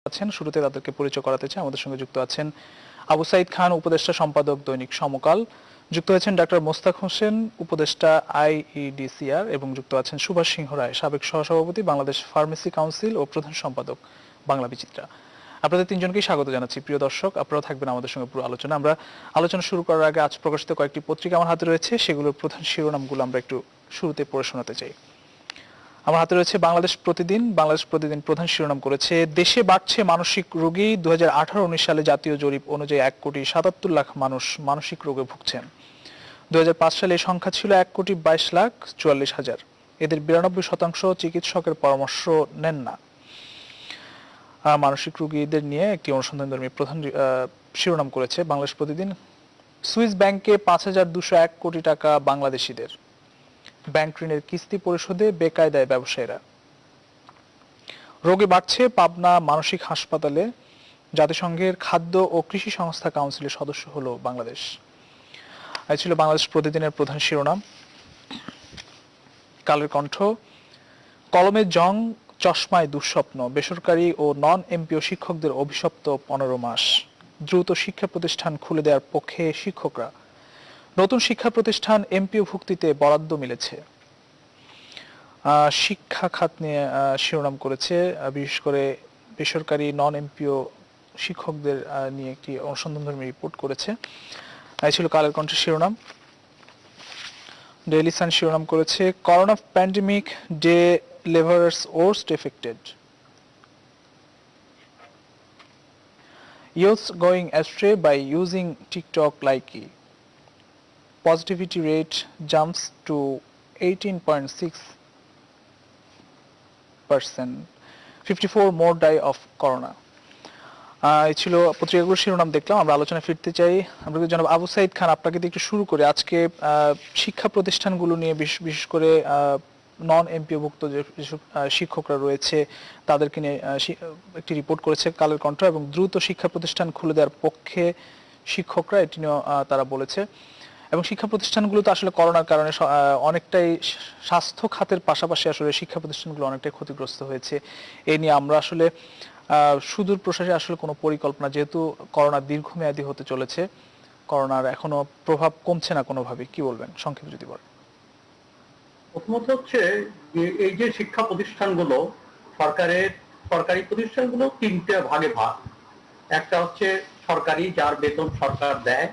আছেন, শুরুতে তাদেরকে পরিচয় করাতে চাই। আমাদের সঙ্গে যুক্ত আছেন আবু সাইদ খান, উপদেষ্টা সম্পাদক দৈনিক সমকাল, যুক্ত হয়েছেন ডাক্তার মোস্তাক হোসেন, উপদেষ্টা আইইডিসিআর, এবং যুক্ত আছেন সুভাষ সিংহ রায়, সাবেক সহসভাপতি বাংলাদেশ ফার্মেসি কাউন্সিল ও প্রধান সম্পাদক বাংলা বিচিত্রা। আপনাদের তিনজনকেই স্বাগত জানাচ্ছি। প্রিয় দর্শক, আপনারা থাকবেন আমাদের সঙ্গে পুরো আলোচনা। আমরা আলোচনা শুরু করার আগে আজ প্রকাশিত কয়েকটি পত্রিকা আমার হাতে রয়েছে, সেগুলোর প্রধান শিরোনামগুলো আমরা একটু শুরুতে পড়ে শোনাতে চাই। আমার হাতে রয়েছে বাংলাদেশ প্রতিদিন। বাংলাদেশ প্রতিদিন প্রধান শিরোনাম করেছে, দেশে বাড়ছে মানসিক রোগী। 2018-19 সালে জাতীয় জরিপ অনুযায়ী 1,77,00,000 মানুষ মানসিক রোগে ভুগছেন। 2005 সালে এই সংখ্যা ছিল 1,22,44,000। এদের 92% চিকিৎসকের পরামর্শ নেন না। মানসিক রোগীদের নিয়ে একটি অনুসন্ধানধর্মী প্রধান শিরোনাম করেছে বাংলাদেশ প্রতিদিন। সুইস ব্যাংকে 5,201 কোটি টাকা বাংলাদেশিদের। ব্যাংক ঋণের কিস্তি পরিশোধে বেকায়দায় ব্যবসায়ীরা। রোগী বাড়ছে পাবনা মানসিক হাসপাতালে। জাতিসংঘের খাদ্য ও কৃষি সংস্থা কাউন্সিলের সদস্য হলো বাংলাদেশ। এই ছিল বাংলাদেশ প্রতিদিনের প্রধান শিরোনাম। কালের কণ্ঠ, কলমে জং, চশমায় দুঃস্বপ্ন, বেসরকারি ও নন এমপিও শিক্ষকদের অভিশপ্ত 15 মাস। দ্রুত শিক্ষা প্রতিষ্ঠান খুলে দেওয়ার পক্ষে শিক্ষকরা। নতুন শিক্ষা প্রতিষ্ঠান এমপিও ভুক্তিতে বরাদ্দ মিলেছে। শিক্ষা খাত নিয়ে শিরোনাম করেছে, বিশেষ করে বেসরকারি নন এমপিও শিক্ষকদের নিয়ে একটি অনুসন্ধানধর্মী রিপোর্ট করেছে। এই ছিল কালের কণ্ঠের শিরোনাম। ডেইলি সান শিরোনাম করেছে, corona pandemic day labourers worst affected, youths going astray by using TikTok likey, positivity rate jumps to 18.6%, 54 more die of corona. এই ছিল পত্রিকাগুলোর শিরোনাম দেখলাম। আমরা আলোচনা ফিরতে চাই। আমরা জনাব আবু সাইদ খান, আপনাকে দিয়ে একটু শুরু করে আজকে শিক্ষা প্রতিষ্ঠানগুলো নিয়ে বিশেষ করে নন এমপিওভুক্ত যেসব শিক্ষকরা রয়েছে তাদেরকে নিয়ে একটি রিপোর্ট করেছে কালের কণ্ঠ, এবং দ্রুত শিক্ষা প্রতিষ্ঠান খুলে দেওয়ার পক্ষে শিক্ষকরা এটি নিয়ে তারা বলেছে। এবং শিক্ষা প্রতিষ্ঠানগুলো তো আসলে করোনার কারণে অনেকটাই স্বাস্থ্য খাতের পাশাপাশি আসলে শিক্ষা প্রতিষ্ঠানগুলো অনেকটাই ক্ষতিগ্রস্ত হয়েছে। এ নিয়ে আমরা আসলে সুদূর প্রসারে আসলে কোনো পরিকল্পনা, যেহেতু করোনা দীর্ঘমেয়াদী হতে চলেছে, করোনার এখনো প্রভাব কমছে না কোনোভাবে, কি বলবেন সংক্ষেপে যদি বলেন? প্রথমত হচ্ছে যে এই যে শিক্ষা প্রতিষ্ঠানগুলো সরকারি প্রতিষ্ঠানগুলো তিনটে ভাগে ভাগ। একটা হচ্ছে সরকারি, যার বেতন সরকার দেয়,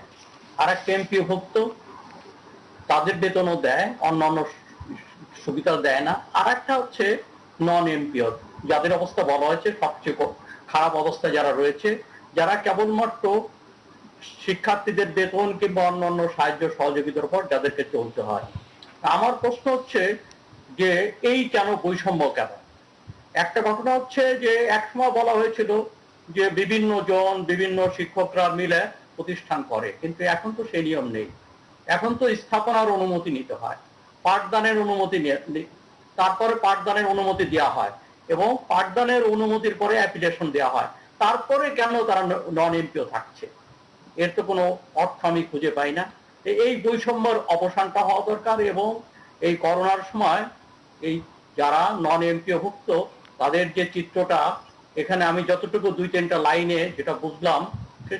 আর একটা এমপিওভুক্ত, তাদের বেতনও দেয়, অন্যান্য সুবিধা দেয় না, আর একটা হচ্ছে নন এমপিও, যাদের অবস্থা বলা হয়েছে সবচেয়ে খারাপ অবস্থা যারা রয়েছে, যারা কেবলমাত্র শিক্ষার্থীদের বেতন কিংবা অন্যান্য সাহায্য সহযোগিতার উপর যাদেরকে চলতে হয়। আমার প্রশ্ন হচ্ছে যে এই কেন বৈষম্য কেন? একটা ঘটনা হচ্ছে যে একসময় বলা হয়েছিল যে বিভিন্ন শিক্ষকরা মিলে প্রতিষ্ঠান করে, কিন্তু এখন তো সেই নিয়ম নেই। এখন তো স্থাপনার অনুমতি নিতে হয়, পাঠদানের অনুমতি তারপরে পাঠদানের অনুমতি দেওয়া হয়, এবং পাঠদানের অনুমতির পরে অ্যাপ্লিকেশন দেওয়া হয়, তারপরে কেন তারা নন এমপিও থাকছে? এর তো কোনো অর্থ আমি খুঁজে পাই না। এই বৈষম্যের অবসানটা হওয়া দরকার, এবং এই করোনার সময় এই যারা নন এমপিওভুক্ত তাদের যে চিত্রটা, এখানে আমি যতটুকু 2-3টা লাইনে যেটা বুঝলাম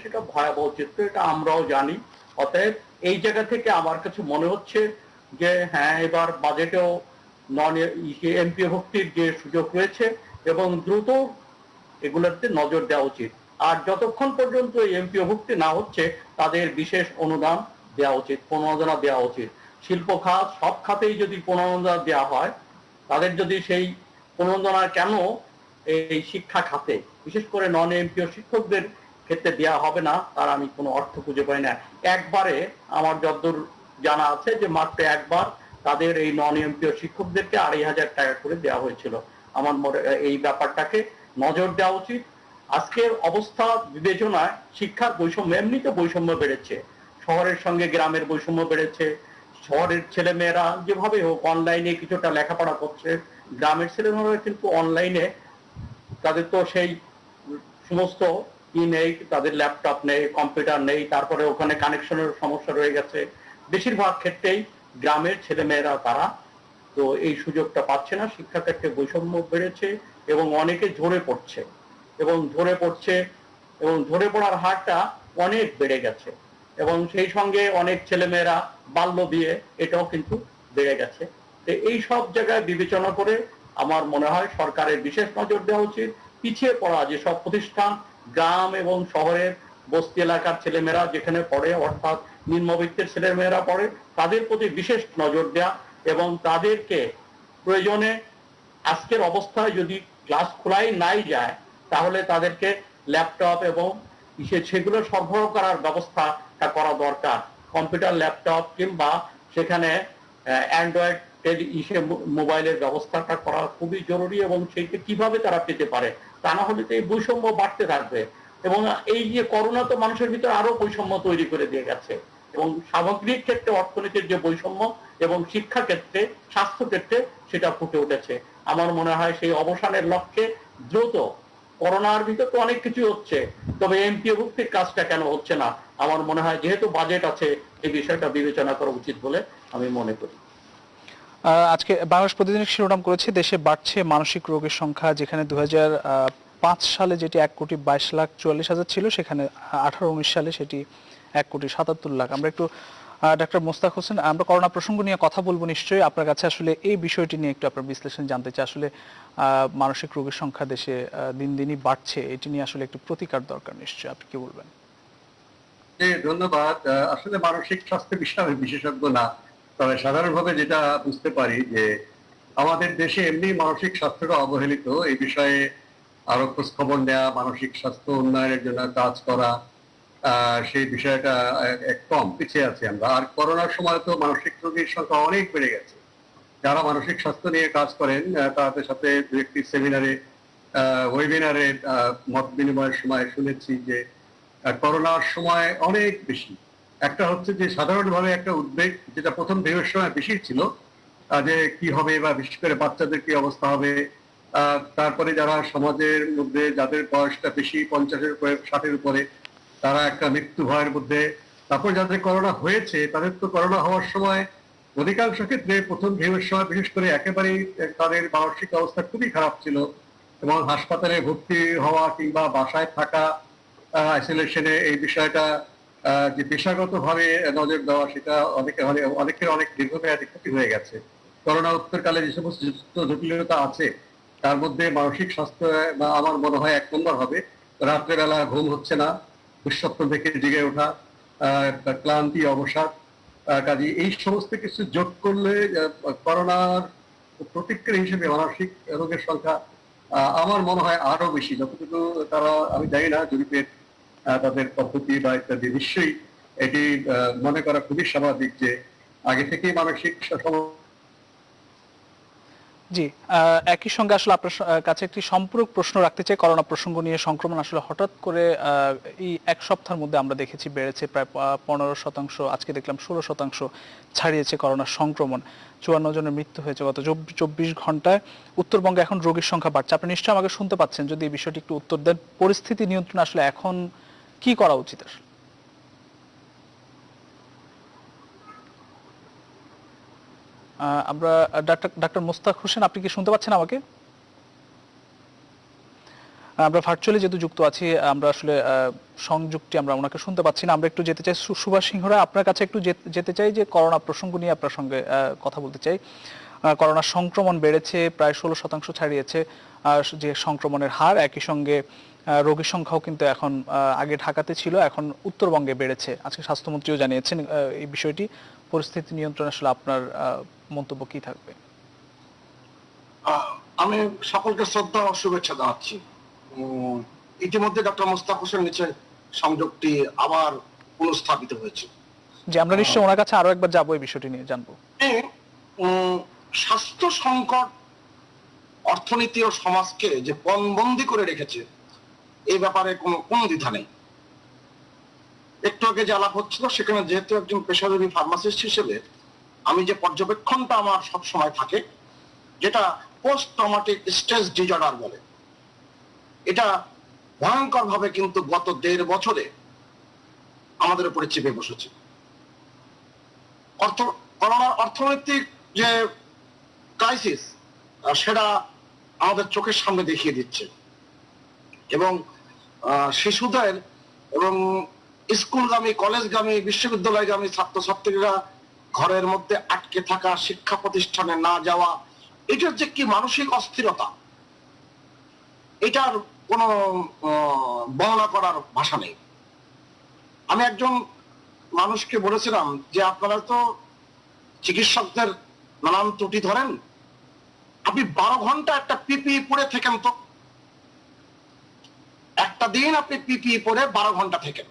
সেটা ভয়াবহ চিত্র, এটা আমরাও জানি। অতএব এই জায়গা থেকে আমার কাছে মনে হচ্ছে যে হ্যাঁ, এবার বাজেটেও নন এমপিওভুক্তির যে সুযোগ রয়েছে এবং দ্রুত এগুলোতে নজর দেওয়া উচিত। আর যতক্ষণ পর্যন্ত এমপিওভুক্তি না হচ্ছে তাদের বিশেষ অনুদান দেওয়া উচিত, প্রণোদনা দেওয়া উচিত। শিল্প খাত, সব খাতেই যদি প্রণোদনা দেওয়া হয়, তাদের যদি সেই প্রণোদনা কেন এই শিক্ষা খাতে বিশেষ করে নন এমপিও শিক্ষকদের ক্ষেত্রে দেওয়া হবে না, তার আমি কোনো অর্থ খুঁজে পাই না। একবারে আমার যতদূর জানা আছে যে মাত্র একবার তাদের এই নন এমপিও শিক্ষকদেরকে 2,500 টাকা করে দেওয়া হয়েছিল। আমার মনে এই ব্যাপারটাকে নজর দেওয়া উচিত। আজকের অবস্থা বিবেচনায় শিক্ষার বৈষম্য, এমনিতে বৈষম্য বেড়েছে, শহরের সঙ্গে গ্রামের বৈষম্য বেড়েছে। শহরের ছেলেমেয়েরা যেভাবে হোক অনলাইনে কিছুটা লেখাপড়া করছে, গ্রামের ছেলেমেয়েরা কিন্তু অনলাইনে তাদের তো সেই সমস্ত নেই, তাদের ল্যাপটপ নেই, কম্পিউটার নেই, তারপরে ওখানে কানেকশনের সমস্যা রয়ে গেছে। বেশিরভাগ ক্ষেত্রেই গ্রামের ছেলেমেয়েরা তারা তো এই সুযোগটা পাচ্ছে না। শিক্ষাক্ষেত্রে বৈষম্য বেড়েছে এবং অনেকে ঝরে পড়ছে। এবং ঝরে পড়ছে, এবং ঝরে পড়ার হারটা অনেক বেড়ে গেছে। এবং সেই সঙ্গে অনেক ছেলেমেয়েরা বাল্য বিয়ে, এটাও কিন্তু বেড়ে গেছে। এই সব জায়গায় বিবেচনা করে আমার মনে হয় সরকারের বিশেষ নজর দেওয়া উচিত। পিছিয়ে পড়া যেসব প্রতিষ্ঠান, গ্রাম এবং শহরের বস্তি এলাকার ছেলেমেয়েরা যেখানে পড়ে, অর্থাৎ নিম্নবিত্তের ছেলেমেয়েরা পড়ে, তাদের প্রতি বিশেষ নজর দেওয়া এবং তাদেরকে প্রয়োজনে আজকের অবস্থায় যদি ক্লাস খোলাই নাই যায় তাহলে তাদেরকে ল্যাপটপ এবং সেগুলো সরবরাহ করার ব্যবস্থাটা করা দরকার। কম্পিউটার, ল্যাপটপ কিংবা সেখানে অ্যান্ড্রয়েড মোবাইলের ব্যবস্থাটা করা খুবই জরুরি, এবং সেইটা কিভাবে তারা পেতে পারে। তা না হলে তো এই বৈষম্য বাড়তে থাকবে। এবং এই যে করোনা তো মানুষের ভিতরে আরো বৈষম্য তৈরি করে দিয়ে গেছে, এবং সামগ্রিক ক্ষেত্রে অর্থনীতির যে বৈষম্য এবং শিক্ষা ক্ষেত্রে, স্বাস্থ্য ক্ষেত্রে সেটা ফুটে উঠেছে। আমার মনে হয় সেই অবসানের লক্ষ্যে দ্রুত, করোনার ভিতর তো অনেক কিছু হচ্ছে, তবে এমপিওভুক্তির কাজটা কেন হচ্ছে না? আমার মনে হয় যেহেতু বাজেট আছে এই বিষয়টা বিবেচনা করা উচিত বলে আমি মনে করি। আজকে বাংলাদেশ প্রতিদিনের শিরোনাম করেছে দেশে বাড়ছে মানসিক রোগের সংখ্যা, যেখানে 2005 সালে যেটি 1,22,44,000 ছিল, সেখানে 18-19 সালে সেটি 1,77,00,000। আমরা একটু ডাক্তার মোস্তাক হোসেন, আমরা করোনা প্রসঙ্গ নিয়ে কথা বলবো নিশ্চয়ই। আপনার কাছে আসলে এই বিষয়টি নিয়ে একটু আপনার বিশ্লেষণ জানতে চাই। আসলে মানসিক রোগের সংখ্যা দেশে দিন দিনই বাড়ছে, এটি নিয়ে আসলে একটু প্রতিকার দরকার নিশ্চয়ই, আপনি কি বলবেন? ধন্যবাদ। আসলে মানসিক স্বাস্থ্য বিষয়ে আমি বিশেষজ্ঞ না, তবে সাধারণভাবে যেটা বুঝতে পারি যে আমাদের দেশে এমনি মানসিক স্বাস্থ্যটা অবহেলিত। এই বিষয়ে আরো খোঁজ খবর নেওয়া, মানসিক স্বাস্থ্য উন্নয়নের জন্য কাজ করা, সেই বিষয়টা কম পিছিয়ে আছি আমরা। আর করোনার সময় তো মানসিক রোগীর সংখ্যা অনেক বেড়ে গেছে। যারা মানসিক স্বাস্থ্য নিয়ে কাজ করেন তাদের সাথে দু একটি সেমিনারে, ওয়েবিনারে মত বিনিময়ের সময় শুনেছি যে করোনার সময় অনেক বেশি একটা হচ্ছে যে সাধারণভাবে একটা উদ্বেগ, যেটা প্রথম ঢেউয়ের সময় বেশি ছিল, যে কি হবে বা বিশেষ করে বাচ্চাদের কি অবস্থা হবে। তারপরে যারা সমাজের মধ্যে যাদের বয়সটা বেশি, 50-এর উপরে, 60-এর উপরে, তারা একটা মৃত্যু ভয়ের মধ্যে। তারপর যাদের করোনা হয়েছে তাদের তো করোনা হওয়ার সময় অধিকাংশ ক্ষেত্রে প্রথম ঢেউয়ের সময় বিশেষ করে একেবারেই তাদের মানসিক অবস্থা খুবই খারাপ ছিল, এবং হাসপাতালে ভর্তি হওয়া কিংবা বাসায় থাকা, আইসোলেশনে, এই বিষয়টা যে পেশাগতভাবে নজর দেওয়া, সেটা অনেকের অনেক দীর্ঘমেয়াদী ক্ষতি হয়ে গেছে। করোনা উত্তরকালে যে সমস্ত জটিলতা আছে তার মধ্যে মানসিক স্বাস্থ্য আমার মনে হয় 1 নম্বর হবে। রাত্রেবেলা ঘুম হচ্ছে না, দুঃস্বপ্ন থেকে জেগে ওঠা, ক্লান্তি, অবসাদ, কাজে এই সমস্ত কিছু যোগ করলে করোনার প্রতিক্রিয়া হিসেবে মানসিক রোগের সংখ্যা আমার মনে হয় আরো বেশি। যতটুকু তারা, আমি জানি না জরিপের তাদের পদ্ধতি বা ইত্যাদি, নিশ্চয়ই এটি মনে করা খুবই স্বাভাবিক যে আগে থেকেই মানসিক জি, একই সঙ্গে আসলে আপনার কাছে একটি সম্পূরক প্রশ্ন রাখতে চাই। করোনা প্রসঙ্গ নিয়ে সংক্রমণ আসলে হঠাৎ করে এই 1 সপ্তাহের মধ্যে আমরা দেখেছি বেড়েছে প্রায় 15%, আজকে দেখলাম 16% ছাড়িয়েছে করোনার সংক্রমণ। 54 জনের মৃত্যু হয়েছে গত 24 ঘন্টায়। উত্তরবঙ্গে এখন রোগীর সংখ্যা বাড়ছে। আপনি নিশ্চয়ই আমাকে শুনতে পাচ্ছেন, যদি এই বিষয়টি একটু উত্তর দেন। পরিস্থিতি নিয়ন্ত্রণে আসলে এখন কি করা উচিত আসলে? আমরা ডাক্তার মোস্তাক হোসেন, আপনি কি শুনতে পাচ্ছেন আমাকে? আমরা ভার্চুয়ালি যেহেতু যুক্ত আছি, আমরা আসলে সংযুক্তি আমরা ওনাকে শুনতে পাচ্ছি না। আমরা একটু যেতে চাই সুভাষ সিংহ রায়, আপনার কাছে একটু যেতে চাই যে করোনা প্রসঙ্গ নিয়ে আপনার সঙ্গে কথা বলতে চাই। করোনা সংক্রমণ বেড়েছে, প্রায় 16% ছাড়িয়েছে যে সংক্রমণের হার। একই সঙ্গে রোগীর সংখ্যাও কিন্তু এখন আগে ঢাকাতে ছিল, এখন উত্তরবঙ্গে বেড়েছে। আজকে স্বাস্থ্যমন্ত্রীও জানিয়েছেন এই বিষয়টি। পরিস্থিতি নিয়ন্ত্রণে আসলে আপনার মন্তব্য কি থাকবে? আমি সকলকে শ্রদ্ধা ও শুভেচ্ছা জানাচ্ছি। ইতিমধ্যে ডক্টর মোস্তাক হোসেন নিচে সংযোগটি আবার পুনঃস্থাপিত হয়েছে। যে আমরা নিশ্চয়ই ওনার কাছে আরো একবার যাবো, এই বিষয়টি নিয়ে জানবো। স্বাস্থ্য সংকট অর্থনীতি ও সমাজকে যে পণবন্দি করে রেখেছে, এই ব্যাপারে কোনো দ্বিধা নেই। একটু আগে যে আলাপ হচ্ছিল, সেখানে যেহেতু একজন পেশাজীবী ফার্মাসিস্ট হিসেবে আমি যে পর্যবেক্ষণটা আমার সব সময় থাকে, যেটা পোস্ট ট্রমাটিক স্ট্রেস ডিসঅর্ডার বলে, এটা ভয়ঙ্কর ভাবে কিন্তু গত 1.5 বছরে আমাদের উপরে চেপে বসেছে। করোনার অর্থনৈতিক যে ক্রাইসিস, সেটা আমাদের চোখের সামনে দেখিয়ে দিচ্ছে। এবং শিশুদের এবং স্কুলগামী, কলেজগামী, বিশ্ববিদ্যালয়গামী ছাত্রছাত্রীরা ঘরের মধ্যে আটকে থাকা, শিক্ষা প্রতিষ্ঠানে না যাওয়া, এটার যে কি মানসিক অস্থিরতা, এটার কোনো বর্ণনা করার ভাষা নেই। আমি একজন মানুষকে বলেছিলাম যে আপনারা তো চিকিৎসকদের নানান ত্রুটি ধরেন, আপনি 12 ঘন্টা একটা পিপিই পরে থেকেন তো, একটা দিন আপনি পিপিই পরে 12 ঘন্টা থেকেন,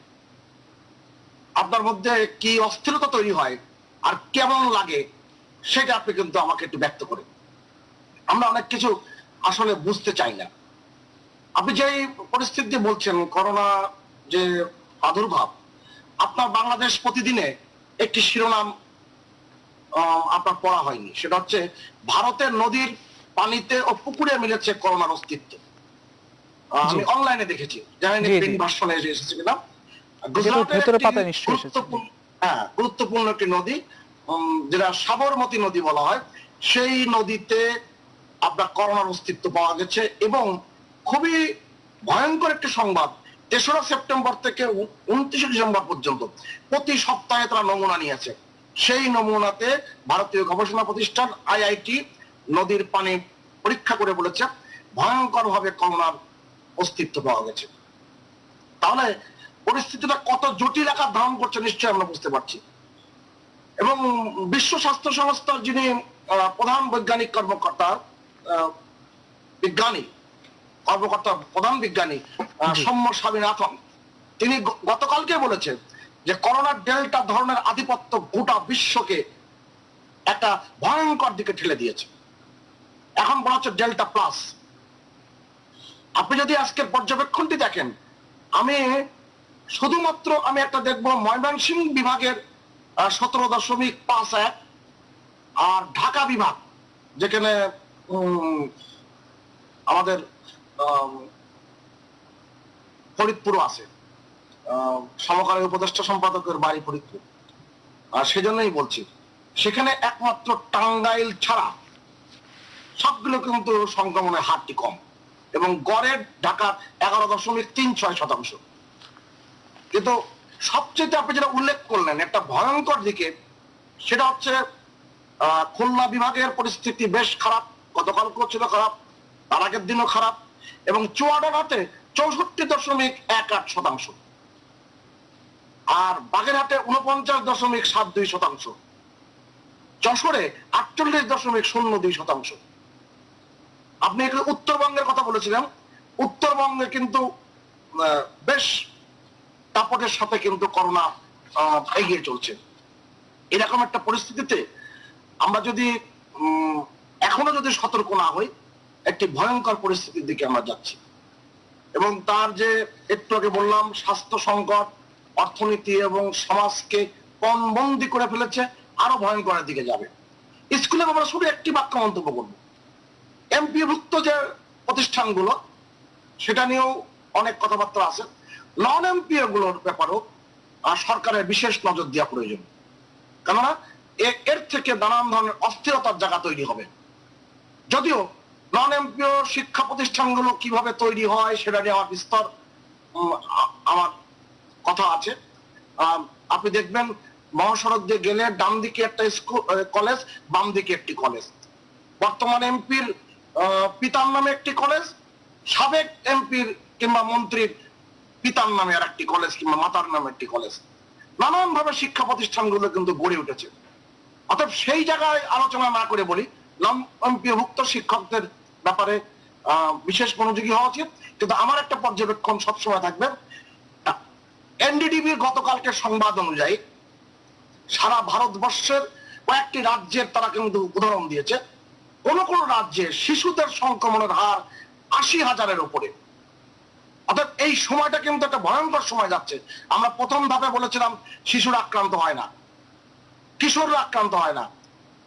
আপনার মধ্যে কি অস্থিরতা তৈরি হয় আর কেমন লাগে সেটা আপনি কিন্তু আমাকে একটু ব্যক্ত করেন। আমরা অনেক কিছু আসলে বুঝতে চাই না। আপনি যে পরিস্থিতি বলছেন, করোনা যে প্রাদুর্ভাব, আপনার বাংলাদেশ প্রতিদিনে একটি শিরোনাম আপনার পড়া হয়নি, সেটা হচ্ছে ভারতের নদীর পানিতে ও পুকুরে মিলেছে করোনার অস্তিত্ব। আমি অনলাইনে দেখেছি, জানি না প্রিন্ট ভার্সনে এসেছে কিনা। গুরুত্বপূর্ণ একটি নদী, যেটা সাবরমতী নদী বলা হয়, সেই নদীতে আপনার করোনার অস্তিত্ব পাওয়া গেছে। এবং খুবই ভয়ঙ্কর একটি সংবাদ, 3রা সেপ্টেম্বর থেকে 29 ডিসেম্বর পর্যন্ত প্রতি সপ্তাহে তারা নমুনা নিয়েছে। সেই নমুনাতে ভারতীয় গবেষণা প্রতিষ্ঠান IIT নদীর পানি পরীক্ষা করে বলেছে ভয়ঙ্কর ভাবে করোনার অস্তিত্ব পাওয়া গেছে। তাহলে পরিস্থিতিটা কত জটিল আকার ধারণ করছে নিশ্চয়ই আমরা বুঝতে পারছি। এবং বিশ্ব স্বাস্থ্য সংস্থার যিনি প্রধান বৈজ্ঞানিক কর্মকর্তা, প্রধান বিজ্ঞানী সৌম্য স্বামীনাথন, তিনি গতকালকে বলেছেন যে করোনার ডেল্টা ধরনের আধিপত্য গোটা বিশ্বকে একটা ভয়ঙ্কর দিকে ঠেলে দিয়েছে। এখন বলা হচ্ছে ডেল্টা প্লাস। আপনি যদি আজকের পর্যবেক্ষণটি দেখেন, আমি শুধুমাত্র একটা দেখবো ময়মনসিংহ বিভাগের 17.51 আর ঢাকা বিভাগ, যেখানে আমাদের ফরিদপুর আছে, সমকালীন উপদেষ্টা সম্পাদকের বাড়ি ফরিদপুর, আর সেজন্যই বলছি সেখানে একমাত্র টাঙ্গাইল ছাড়া সবগুলো কিন্তু সংক্রমণের হারটি কম, এবং গড়ের ঢাকার 11.36%। কিন্তু সবচেয়ে আপনি যেটা উল্লেখ করলেন একটা ভয়ঙ্কর দিকে, সেটা হচ্ছে খুলনা বিভাগের পরিস্থিতি বেশ খারাপ, গতকালকেও ছিল খারাপ, তার আগের দিনও খারাপ, এবং চুয়াডাঙ্গাতে 64.18%, আর বাগেরহাটে 49.72%, যশোরে 48.02%। আপনি উত্তরবঙ্গের কথা বলেছিলেন, উত্তরবঙ্গে কিন্তু বেশ দাপটের সাথে কিন্তু করোনা এগিয়ে চলছে। এরকম একটা পরিস্থিতিতে আমরা যদি এখনো যদি সতর্ক না হই, একটি ভয়ঙ্কর পরিস্থিতির দিকে আমরা যাচ্ছি। এবং তার যে একটু আগে বললাম স্বাস্থ্য সংকট, অর্থনীতি এবং সমাজকে পণবন্দি করে ফেলেছে, আরো ভয়ঙ্করের দিকে যাবে। স্কুলে আমরা শুধু একটি বাক্য মন্তব্য করবো, এমপিভুক্ত যে প্রতিষ্ঠানগুলো সেটা নিয়েও অনেক কথাবার্তা আছে, নন এমপিও গুলোর ব্যাপারেও সরকারের বিশেষ নজর দেওয়া প্রয়োজন। কেননা এর থেকে নানান ধরনের অস্থিরতার জায়গা তৈরি হবে। যদিও নন এমপিও শিক্ষা প্রতিষ্ঠানগুলো কিভাবে তৈরি হয় সেটা নিয়ে আমার বিস্তর আমার কথা আছে। আপনি দেখবেন মহাসড়ক দিয়ে গেলে ডান দিকে একটা স্কুল কলেজ, বাম দিকে একটি কলেজ, বর্তমান এমপির পিতার নামে একটি কলেজ, সাবেক এমপির কিংবা মন্ত্রীর পিতার নামে আর একটি কলেজ কিংবা মাতার নামে একটি কলেজ, নানান ভাবে শিক্ষা প্রতিষ্ঠানগুলো কিন্তু গড়ে উঠেছে। অর্থাৎ সেই জায়গায় আলোচনা না করে বলি, নন এমপিভুক্ত শিক্ষকদের ব্যাপারে বিশেষ মনোযোগী হওয়া উচিত। কিন্তু আমার একটা পর্যবেক্ষণ সবসময় থাকবে, এনডিটিভির গতকালকে সংবাদ অনুযায়ী সারা ভারতবর্ষের কয়েকটি রাজ্যের তারা কিন্তু উদাহরণ দিয়েছে, কোন কোন রাজ্যে শিশুদের সংক্রমণের হার 80,000-এর উপরে। অর্থাৎ এই সময়টা কিন্তু একটা ভয়ঙ্কর সময় যাচ্ছে। আমরা প্রথম ধাপে বলেছিলাম শিশুরা আক্রান্ত হয় না, কিশোররা আক্রান্ত হয় না,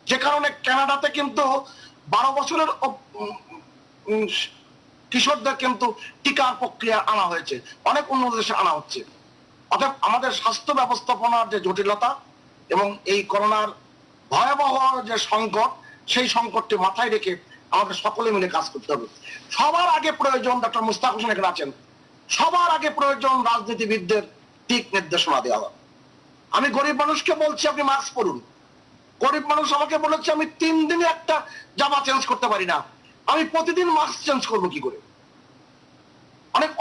যে কারণে কানাডাতে কিন্তু 12 বছরের কিশোরদের কিন্তু টিকার প্রক্রিয়া আনা হয়েছে, অনেক উন্নত দেশে আনা হচ্ছে। অর্থাৎ আমাদের স্বাস্থ্য ব্যবস্থাপনার যে জটিলতা এবং এই করোনার ভয়াবহ যে সংকট, সেই সংকটটি মাথায় রেখে আমাদের সকলে মিলে কাজ করতে হবে। সবার আগে প্রয়োজন, ডক্টর মুস্তাক হোসেন এখানে আছেন, সবার আগে প্রয়োজন রাজনীতিবিদদের দিক নির্দেশনা দেওয়া। আমি গরিব মানুষকে বলছি আপনি মাস্ক পরুন। গরিব মানুষ আমাকে বলেছে আমি 3 দিনে একটা জামা চেঞ্জ করতে পারি না, আমি প্রতিদিন মাস্ক চেঞ্জ করবো কি করে?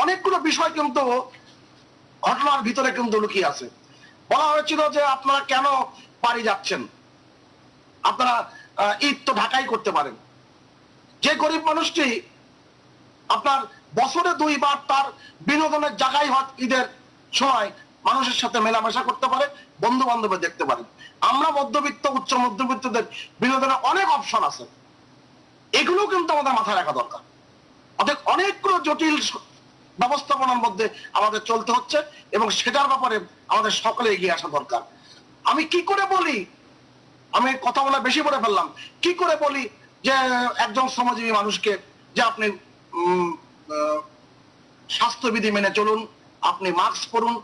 অনেকগুলো বিষয় কিন্তু ঘটনার ভিতরে কিন্তু লুকিয়ে আছে। বলা হয়েছিল যে আপনারা কেন বাড়ি যাচ্ছেন, আপনারা ঈদ তো ঢাকায় করতে পারেন। যে গরিব মানুষটি আপনার বছরে 2 বার তার বিনোদনের জায়গায় হয় ঈদের সময় মানুষের সাথে মেলামেশা করতে পারে, বন্ধু বান্ধবের দেখতে পারে। আমরা মধ্যবিত্ত উচ্চ মধ্যবিত্তদের বিনোদনের অনেক অপশন আছে, এগুলো কিন্তু আমাদের মাথায় রাখা দরকার। অর্থাৎ অনেকগুলো জটিল ব্যবস্থাপনার মধ্যে আমাদের চলতে হচ্ছে এবং সেটার ব্যাপারে আমাদের সকলে এগিয়ে আসা দরকার। আমি কি করে বলি, আমি কথা বলা বেশি বলে ফেললাম, কি করে বলি যে একজন শ্রমজীবী মানুষকে যে আপনি স্বাস্থ্যবিধি মেনে চলুন, আপনি মাস্ক পরুন,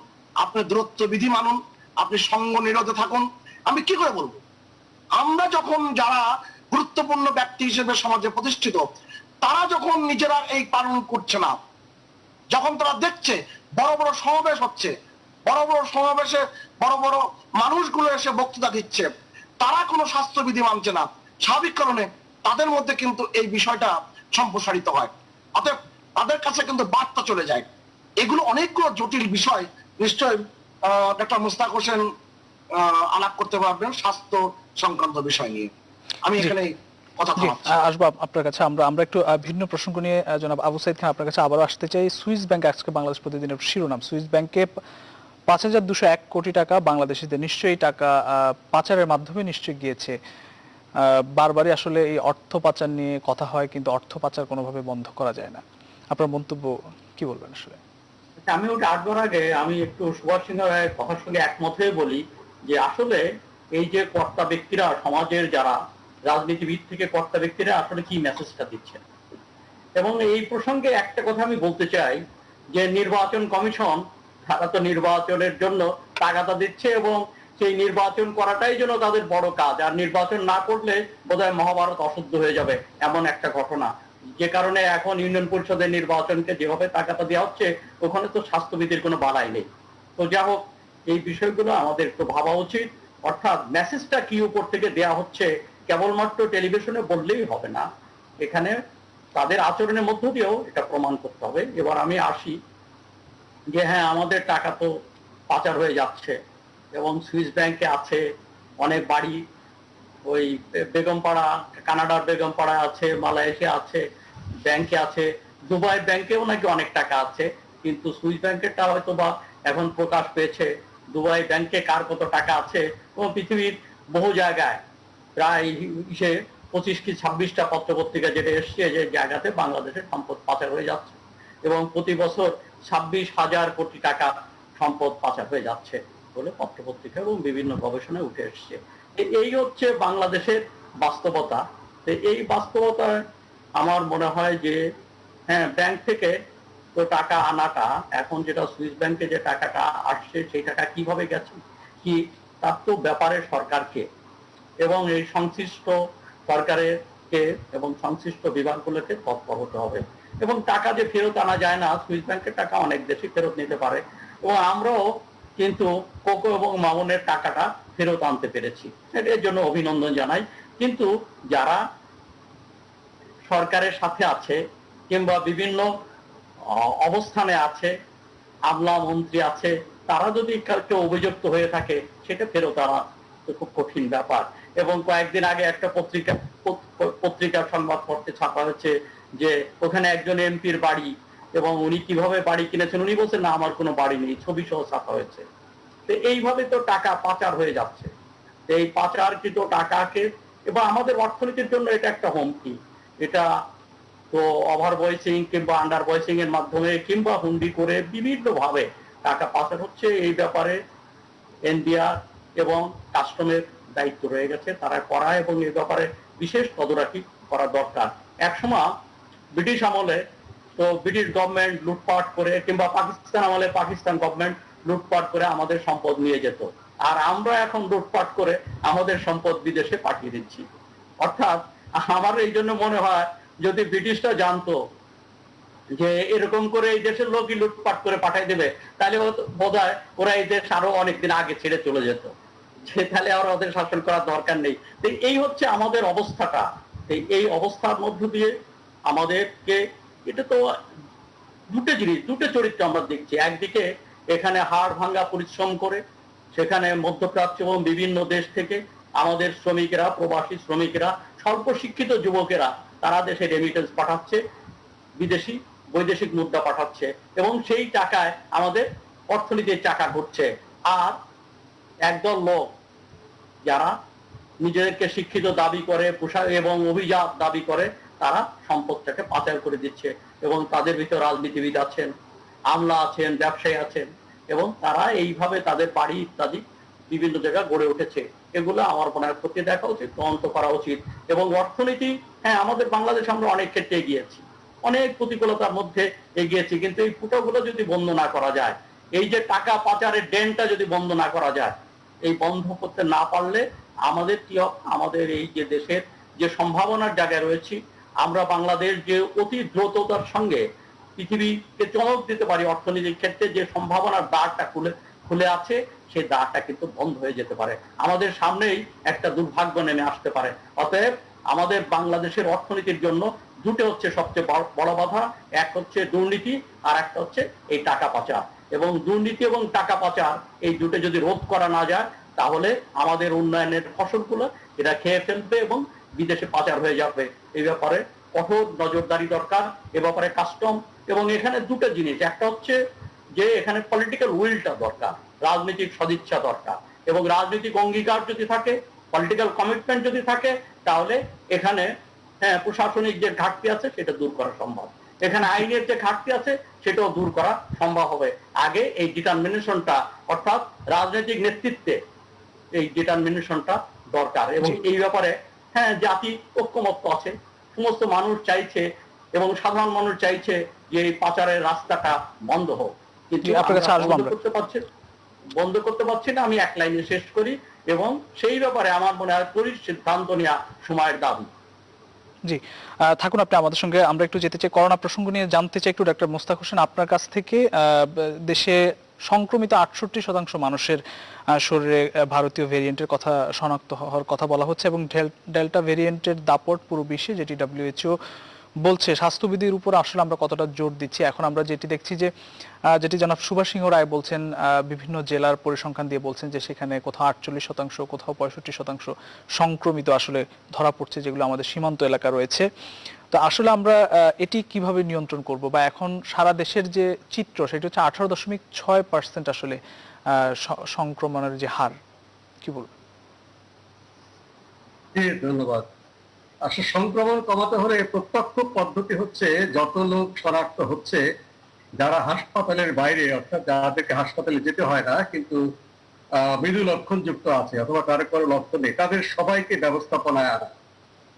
আপনি দূরত্ব বিধি মানুন, আপনি সঙ্গ নিরোধে থাকুন, আমি কি করে বলবো? আমরা যখন যারা গুরুত্বপূর্ণ ব্যক্তি হিসেবে সমাজে প্রতিষ্ঠিত, তারা যখন নিজেরা এই পালন করছে না, যখন তারা দেখছে বড় বড় সমাবেশ হচ্ছে, বড় বড় সমাবেশে বড় বড় মানুষগুলো এসে বক্তৃতা দিচ্ছে, তারা কোনো স্বাস্থ্যবিধি মানছে না, স্বাভাবিক কারণে তাদের মধ্যে কিন্তু এই বিষয়টা সম্প্রসারিত হয়, অতএব তাদের কাছে কিন্তু বার্তা চলে যায়। এগুলো অনেকগুলো জটিল বিষয়, নিশ্চয় ডক্টর মুস্তাক হোসেন আলাপ করতে পারবেন স্বাস্থ্য সংক্রান্ত বিষয় নিয়ে। আমি এখানে কথা আসবো আপনার কাছে। আমরা একটু ভিন্ন প্রসঙ্গ নিয়ে জনাব আবু সাইদ খান আপনার কাছে আবারও আসতে চাই। সুইস ব্যাংক, আজকে বাংলাদেশ প্রতিদিনের শিরোনাম, সুইস ব্যাংকে 5,201 কোটি টাকা বাংলাদেশিদের নিশ্চয়ই টাকা পাচারের মাধ্যমে নিশ্চয়ই গিয়েছে। বারবারই আসলে এই অর্থ পাচার নিয়ে কথা হয়, কিন্তু অর্থ পাচার কোনোভাবে বন্ধ করা যায় না। আপনার মন্তব্য কি বলবেন আসলে? আমি ওটা আসবার আগে আমি একটু সুভাষ সিংহ রায়ের কথার সঙ্গে একমত হয়ে বলি যে আসলে এই যে কর্তা ব্যক্তিরা, সমাজের যারা রাজনীতিবিদ থেকে কর্তা ব্যক্তিরা আসলে কি মেসেজটা দিচ্ছেন। এবং এই প্রসঙ্গে একটা কথা আমি বলতে চাই যে নির্বাচন কমিশন, তারা তো নির্বাচনের জন্য টাকাটা দিচ্ছে এবং সেই নির্বাচন করাটাই যেন তাদের বড় কাজ, আর নির্বাচন না করলে বোধহয় মহাভারত অশুদ্ধ হয়ে যাবে এমন একটা ঘটনা। যে কারণে এখন ইউনিয়ন পরিষদের নির্বাচনকে যেভাবে টাকাটা দেওয়া হচ্ছে, ওখানে তো স্বাস্থ্যবিধির কোনো বালাই নেই। তো যা হোক, এই বিষয়গুলো আমাদের একটু ভাবা উচিত। অর্থাৎ মেসেজটা কি উপর থেকে দেয়া হচ্ছে কেবলমাত্র টেলিভিশনে বললেই হবে না, এখানে তাদের আচরণের মধ্য দিয়েও এটা প্রমাণ করতে হবে। এবার আমি আসি যে হ্যাঁ, আমাদের টাকা তো পাচার হয়ে যাচ্ছে এবং সুইস ব্যাংকে আছে অনেক বাড়ি, ওই বেগমপাড়া, কানাডার বেগমপাড়া আছে, মালয়েশিয়া আছে, ব্যাংকে আছে, দুবাই ব্যাংকেও নাকি অনেক টাকা আছে, কিন্তু সুইস ব্যাংকেরটা হয়তো বা এখন প্রকাশ পেয়েছে। দুবাই ব্যাংকে কার কত টাকা আছে এবং পৃথিবীর বহু জায়গায় প্রায় 25 কি 26টা পত্রপত্রিকা যেটা এসছে যে জায়গাতে বাংলাদেশের সম্পদ পাচার হয়ে যাচ্ছে এবং প্রতি বছর 26,000 কোটি টাকা সম্পদ পাচার হয়ে যাচ্ছে বলে পত্রপত্রিকা এবং বিভিন্ন গবেষণায় উঠে এসছে। এই হচ্ছে বাংলাদেশের বাস্তবতা। এই বাস্তবতায় আমার মনে হয় যে হ্যাঁ, ব্যাংক থেকে তো টাকা আনাটা, এখন যেটা সুইস ব্যাংকে যে টাকাটা আসছে সেই টাকা কিভাবে গেছে কি, তার তো ব্যাপারে সরকারকে এবং এই সংশ্লিষ্ট সরকারের কে এবং সংশ্লিষ্ট বিভাগগুলোকে তৎপর হতে হবে। এবং টাকা যে ফেরত আনা যায় না, সুইস ব্যাংকের টাকা অনেক দেশই ফেরত নিতে পারে এবং আমরাও কিন্তু কোকো এবং মামুনের টাকাটা ফেরত আনতে পেরেছি, এর জন্য অভিনন্দন জানাই। কিন্তু যারা সরকারের সাথে আছে কিংবা বিভিন্ন অবস্থানে আছে, আমলা মন্ত্রী আছে, তারা যদি কেউ অভিযুক্ত হয়ে থাকে সেটা ফেরত আনা খুব কঠিন ব্যাপার। এবং কয়েকদিন আগে একটা পত্রিকার সংবাদপত্রে ছাপা হয়েছে যে ওখানে একজন এমপির বাড়ি এবং উনি কিভাবে বাড়ি কিনেছেন, উনি বলছেন না আমার কোনো বাড়ি নেই, ছবি সহ ছাপা হয়েছে। তো এইভাবে তো টাকা পাচার হয়ে যাচ্ছে। এই পাচারকৃত টাকাকে এবং আমাদের অর্থনীতির জন্য এটা একটা হুমকি। এটা তো ওভার ভয়েসিং কিংবা আন্ডার ভয়েসিং এর মাধ্যমে কিংবা হুন্ডি করে বিভিন্ন ভাবে টাকা পাচার হচ্ছে। এই ব্যাপারে এনবিআর এবং কাস্টমের দায়িত্ব রয়ে গেছে, তারা করা এবং এই ব্যাপারে বিশেষ তদারকি করা দরকার। একসময় ব্রিটিশ আমলে তো ব্রিটিশ গভর্নমেন্ট লুটপাট করে কিংবা পাকিস্তান আমলে পাকিস্তান গভর্নমেন্ট লুটপাট করে আমাদের সম্পদ নিয়ে যেত, আর আমরা এখন লুটপাট করে আমাদের সম্পদ বিদেশে পাঠিয়ে দিচ্ছি। অর্থাৎ আমার এই জন্য মনে হয় যদি ব্রিটিশরা জানতো যে এরকম করে এই দেশের লোকই লুটপাট করে পাঠাই দেবে, তাহলে বোধহয় ওরা এই দেশ আরো অনেকদিন আগে ছেড়ে চলে যেত, যে তাহলে আর ওদের শাসন করার দরকার নেই। তো এই হচ্ছে আমাদের অবস্থাটা। এই অবস্থার মধ্য দিয়ে আমাদেরকে, এটা তো দুটো জিনিস, দুটো চরিত্র আমরা দেখছি। একদিকে এখানে হাড় ভাঙ্গা পরিশ্রম করে সেখানে মধ্যপ্রাচ্য এবং বিভিন্ন দেশ থেকে আমাদের শ্রমিকেরা, প্রবাসী শ্রমিকেরা, স্বল্প শিক্ষিত যুবকেরা তারা দেশে রেমিটেন্স পাঠাচ্ছে, বিদেশি বৈদেশিক মুদ্রা পাঠাচ্ছে, এবং সেই টাকায় আমাদের অর্থনীতির চাকা ঘুরছে। আর একদল লোক যারা নিজেদেরকে শিক্ষিত দাবি করে, পোশাক এবং অভিজাত দাবি করে, তারা সম্পদটাকে পাচার করে দিচ্ছে, এবং তাদের ভিতর রাজনীতিবিদ আছেন, আমলা আছেন, ব্যবসায়ী আছেন, এবং তারা এইভাবে তাদের বাড়ি ইত্যাদি বিভিন্ন জায়গায় গড়ে উঠেছে। এগুলো আমার মনে হয় খতিয়ে দেখা উচিত, তদন্ত করা উচিত। এবং অর্থনীতি, হ্যাঁ, আমাদের বাংলাদেশ আমরা অনেক ক্ষেত্রে এগিয়েছি, অনেক প্রতিকূলতার মধ্যে এগিয়েছি, কিন্তু এই ফুটোগুলো যদি বন্ধ না করা যায়, এই যে টাকা পাচারের ড্রেনটা যদি বন্ধ না করা যায়, এই বন্ধ করতে না পারলে আমাদের কি, আমাদের এই যে দেশের যে সম্ভাবনার জায়গায় রয়েছি, আমরা বাংলাদেশ যে অতি দ্রুততার সঙ্গে পৃথিবীকে চমক দিতে পারি অর্থনীতির ক্ষেত্রে, যে সম্ভাবনার দ্বারটা খুলে আছে, সেই দ্বারটা কিন্তু বন্ধ হয়ে যেতে পারে, আমাদের সামনেই একটা দুর্ভাগ্য নেমে আসতে পারে। অতএব আমাদের বাংলাদেশের অর্থনীতির জন্য দুটো হচ্ছে সবচেয়ে বড় বাধা, এক হচ্ছে দুর্নীতি, আর একটা হচ্ছে এই টাকা পাচার। এবং দুর্নীতি এবং টাকা পাচার এই দুটো যদি রোধ করা না যায়, তাহলে আমাদের উন্নয়নের ফসলগুলো এরা খেয়ে ফেলবে এবং বিদেশে পাচার হয়ে যাবে। এই ব্যাপারে কঠোর নজরদারি দরকার, এ ব্যাপারে কাস্টম। এবং এখানে দুটো জিনিস, একটা হচ্ছে যে এখানে পলিটিক্যাল উইলটা দরকার, রাজনৈতিক সদিচ্ছা দরকার, এবং রাজনৈতিক অঙ্গীকার যদি থাকে, পলিটিক্যাল কমিটমেন্ট যদি থাকে, তাহলে এখানে, হ্যাঁ, প্রশাসনিক যে ঘাটতি আছে সেটা দূর করা সম্ভব, এখানে আইনের যে ঘাটতি আছে সেটাও দূর করা সম্ভব হবে। আগে এই ডিটারমিনেশনটা, অর্থাৎ রাজনৈতিক নেতৃত্বে এই ডিটারমিনেশনটা দরকার। এবং এই ব্যাপারে, হ্যাঁ, জাতি ঐক্যমত্য আছে, সমস্ত মানুষ চাইছে এবং সাধারণ মানুষ চাইছে যে এই পাচারের রাস্তাটা বন্ধ হোক, কিন্তু বন্ধ করতে পারছি না। আমি এক লাইনে শেষ করি, এবং সেই ব্যাপারে আমার মনে হয় ত্বরিত সিদ্ধান্ত নেওয়া সময়ের দাবি। জি, থাকুন আপনি আমাদের সঙ্গে। আমরা একটু যেতে চাই করোনা প্রসঙ্গ নিয়ে জানতে চাই একটু ডাক্তার মোস্তাক হোসেন আপনার কাছ থেকে। দেশে সংক্রমিত 68% মানুষের শরীরে ভারতীয় ভেরিয়েন্টের কথা শনাক্ত হওয়ার কথা বলা হচ্ছে, এবং ডেল্টা ভেরিয়েন্টের দাপট পুরো বিশ্বে, যেটি WHO বলছে। স্বাস্থ্যবিধির উপর আসলে আমরা কতটা জোর দিচ্ছি? এখন আমরা যেটি দেখছি যে, যেটি জনাব সুভাষ সিংহ রায় বলছেন, বিভিন্ন জেলার পরিসংখ্যান দিয়ে বলছেন যে সেখানে কোথাও 48%, কোথাও 65% সংক্রমিত আসলে ধরা পড়ছে, যেগুলো আমাদের সীমান্ত এলাকা রয়েছে। তো আসলে আমরা এটি কিভাবে নিয়ন্ত্রণ করব, বা এখন সারা দেশের যে চিত্র সেটি হচ্ছে 18.6% আসলে সংক্রমণের যে হার, কি বলবো? ধন্যবাদ। আসলে সংক্রমণ কমাতে হলে প্রত্যক্ষ পদ্ধতি হচ্ছে, যত লোক শনাক্ত হচ্ছে যারা হাসপাতালের বাইরে, অর্থাৎ যাদেরকে হাসপাতালে যেতে হয় না কিন্তু মৃদু লক্ষণ যুক্ত আছে অথবা কারো কারো লক্ষণ নেই, তাদের সবাইকে ব্যবস্থাপনায় আনা,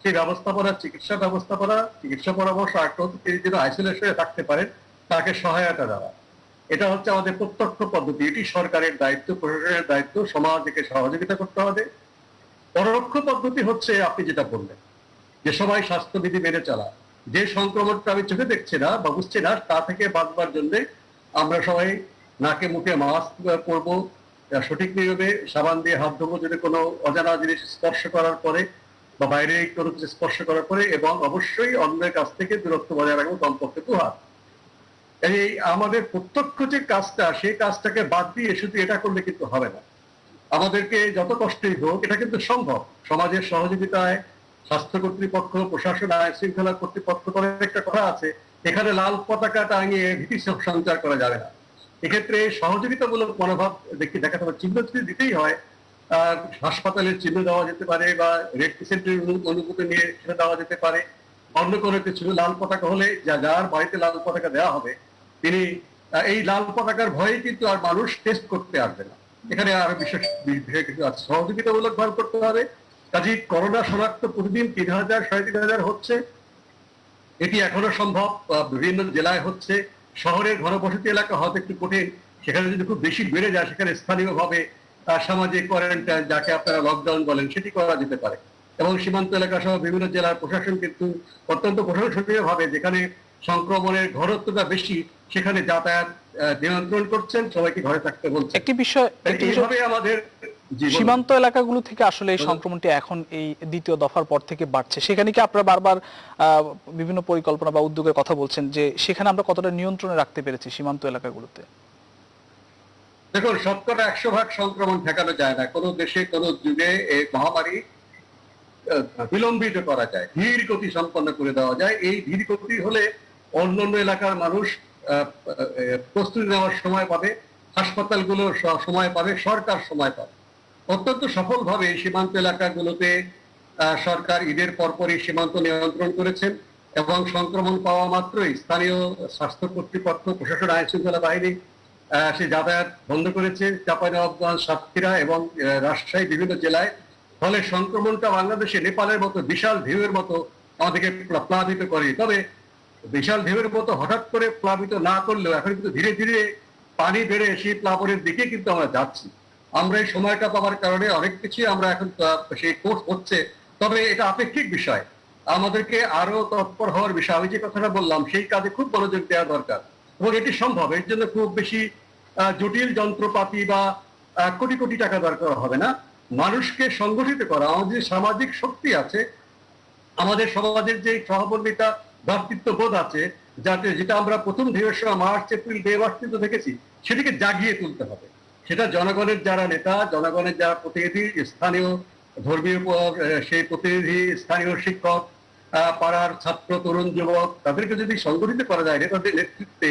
সেই ব্যবস্থাপনা, চিকিৎসা ব্যবস্থাপনা, চিকিৎসা পরামর্শ, তিনি যেন আইসোলেশনে থাকতে পারেন তাকে সহায়তা দেওয়া, এটা হচ্ছে আমাদের প্রত্যক্ষ পদ্ধতি। এটি সরকারের দায়িত্ব, প্রশাসনের দায়িত্ব, সমাজকে সহযোগিতা করতে হবে। পরোক্ষ পদ্ধতি হচ্ছে আপনি যেটা বললেন, যে সবাই স্বাস্থ্যবিধি মেনে চলা, যে সংক্রমণটা আমি চোখে দেখছি না বা বুঝছি না, তা থেকে বাঁচবার জন্য আমরা সবাই নাকে মুখে মাস্ক পরবো, সঠিক নিয়মে সাবান দিয়ে হাত ধোবো যদি কোনো অজানা জিনিস স্পর্শ করার পরে বা বাইরে কোনো কিছু স্পর্শ করার পরে, এবং অবশ্যই অন্যের কাছ থেকে দূরত্ব বজায় রাখবো, কমপক্ষে 2 হাত। এই আমাদের প্রত্যক্ষ যে কাজটা, সেই কাজটাকে বাদ দিয়ে শুধু এটা করলে কিন্তু হবে না। আমাদেরকে যত কষ্টই হোক, এটা কিন্তু সম্ভব সমাজের সহযোগিতায়। স্বাস্থ্য কর্তৃপক্ষ, প্রশাসন, আইন শৃঙ্খলা কর্তৃপক্ষ করে একটা কথা আছে, এখানে লাল পতাকা টাঙিয়ে ভীতি সঞ্চার করা যাবে না। এক্ষেত্রে সহযোগিতামূলক মনোভাব দেখাতে হবে। চিহ্ন যদি দিতেই হয়, হাসপাতালের চিহ্ন দেওয়া যেতে পারে, বা রেড ক্রিসেন্টের অনুমতি নিয়ে সেটা দেওয়া যেতে পারে। অন্য কোনো কিছু, লাল পতাকা হলে যার বাড়িতে লাল পতাকা দেওয়া হবে, তিনি এই লাল পতাকার ভয়ে কিন্তু আর মানুষ টেস্ট করতে আসবে না। এখানে আরো বিশেষ কিছু আছে, সহযোগিতামূলক ভাব করতে হবে। কাজে করোনা শনাক্ত প্রতিদিন 3000, 3500 হচ্ছে, এটি এখনো সম্ভব। বিভিন্ন জেলায় হচ্ছে, শহরের ঘনবসতি এলাকা হয়তো একটু কঠিন, সেখানে যদি খুব বেশি বেড়ে যায়, সেখানে স্থানীয়ভাবে সামাজিক কোয়ারেন্টাইন, যাকে আপনারা লকডাউন বলেন, সেটি করা যেতে পারে। এবং সীমান্ত এলাকা সহ বিভিন্ন জেলার প্রশাসন কিন্তু অত্যন্ত প্রশংসনীয় ভাবে যেখানে সংক্রমণের ঘনত্বটা বেশি সেখানে যাতায়াত নিয়ন্ত্রণ করছেন, সবাইকে ঘরে থাকতে বলছেন। একটি বিষয় এইভাবে আমাদের সীমান্ত এলাকাগুলো থেকে আসলে এই সংক্রমণটি এখন এই দ্বিতীয় দফার পর থেকে বাড়ছে, সেখানে কি আপনারা বারবার বিভিন্ন পরিকল্পনা বা উদ্যোগের কথা বলছেন যে সেখানে আমরা কতটা নিয়ন্ত্রণে রাখতে পেরেছি সীমান্ত এলাকাগুলোতে? দেখুন, 100% সংক্রমণ ঠেকানো যায় না। কোনো দেশে কোনো যুগে এই মহামারী বিলম্বিত করা যায়, ধীর গতি সম্পন্ন করে দেওয়া যায়। এই ধীর গতি হলে অন্যান্য এলাকার মানুষ প্রস্তুতি নেওয়ার সময় পাবে, হাসপাতালগুলো সময় পাবে, সরকার সময় পাবে। অত্যন্ত সফলভাবে এই সীমান্ত এলাকাগুলোতে সরকার ঈদের পরপরই সীমান্ত নিয়ন্ত্রণ করেছেন এবং সংক্রমণ পাওয়া মাত্রই স্থানীয় স্বাস্থ্য কর্তৃপক্ষ, প্রশাসন, আইন শৃঙ্খলা বাহিনী সে যাতায়াত বন্ধ করেছে চাঁপাইনবাবগঞ্জ, সাতক্ষীরা এবং রাজশাহী বিভিন্ন জেলায়। ফলে সংক্রমণটা বাংলাদেশে নেপালের মতো বিশাল ঢেউয়ের মতো আমাদেরকে প্লাবিত করে। তবে বিশাল ঢেউয়ের মতো হঠাৎ করে প্লাবিত না করলেও এখন কিন্তু ধীরে ধীরে পানি বেড়ে সেই প্লাবনের দিকে কিন্তু আমরা যাচ্ছি। আমরা এই সময়টা পাওয়ার কারণে অনেক কিছুই আমরা এখন সেই কোর্স হচ্ছে। তবে এটা আপেক্ষিক বিষয়, আমাদেরকে আরো তৎপর হওয়ার বিষয়। আমি যে কথাটা বললাম সেই কাজে খুব মনোযোগ দেওয়া দরকার এবং এটি সম্ভব। এর জন্য খুব বেশি জটিল যন্ত্রপাতি বা কোটি কোটি টাকা দরকার হবে না। মানুষকে সংগঠিত করা, আমাদের সামাজিক শক্তি আছে, আমাদের সমাজের যে সহমর্মিতা, ভ্রাতৃত্ববোধ আছে, যাতে যেটা আমরা প্রথম ঢেউয়ের সময় মার্চ এপ্রিল মে মাস কিন্তু দেখেছি, সেটিকে জাগিয়ে তুলতে হবে। সেটা জনগণের যারা নেতা, জনগণের যারা প্রতিনিধি, স্থানীয় ধর্মীয় সেই প্রতিনিধি, স্থানীয় শিক্ষক, পাড়ার ছাত্র, তরুণ, যুবক, তাদেরকে যদি সংগঠিত করা যায় নেতাদের নেতৃত্বে,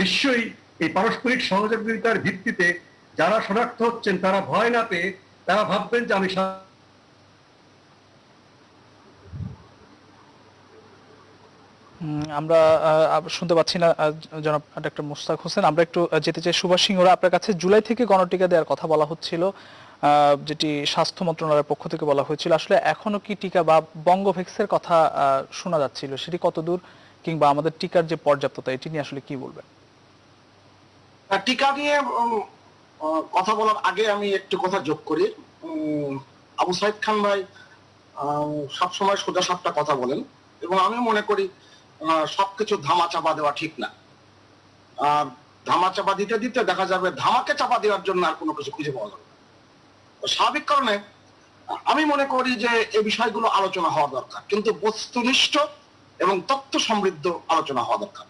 নিশ্চয়ই এই পারস্পরিক সহযোগিতার ভিত্তিতে যারা শনাক্ত হচ্ছেন তারা ভয় না পেয়ে তারা ভাববেন যে আমি আমরা শুনতে পাচ্ছি না জনাব ডক্টর মোস্তাক হোসেন। আমরা একটু যেতে চাই সুভাষ সিংহরা আপনার কাছে। জুলাই থেকে গণটিকা দেওয়ার কথা বলা হচ্ছিল, যেটি স্বাস্থ্য মন্ত্রণালয়ের পক্ষ থেকে বলা হয়েছিল। আসলে এখনো কি টিকা বা বঙ্গভ্যাক্সের কথা শোনা যাচ্ছিল, সেটি কতদূর, কিংবা আমাদের টিকার যে পর্যাপ্ততা, এটি নিয়ে আসলে কি বলবেন? টিকা নিয়ে কথা বলার আগে আমি একটু কথা যোগ করি। আবু সাইদ খান ভাই সবসময় সোজা সাপটা কথা বলেন এবং আমি মনে করি সবকিছু ধামা চাপা দেওয়া ঠিক না। ধামা চাপা দিতে দিতে দেখা যাবে ধামাকে চাপা দেওয়ার জন্য আর কোনো কিছু খুঁজে পাওয়া যাবে না। স্বাভাবিক কারণে আমি মনে করি যে এই বিষয়গুলো আলোচনা হওয়া দরকার, কিন্তু বস্তুনিষ্ঠ এবং তথ্য সমৃদ্ধ আলোচনা হওয়া দরকার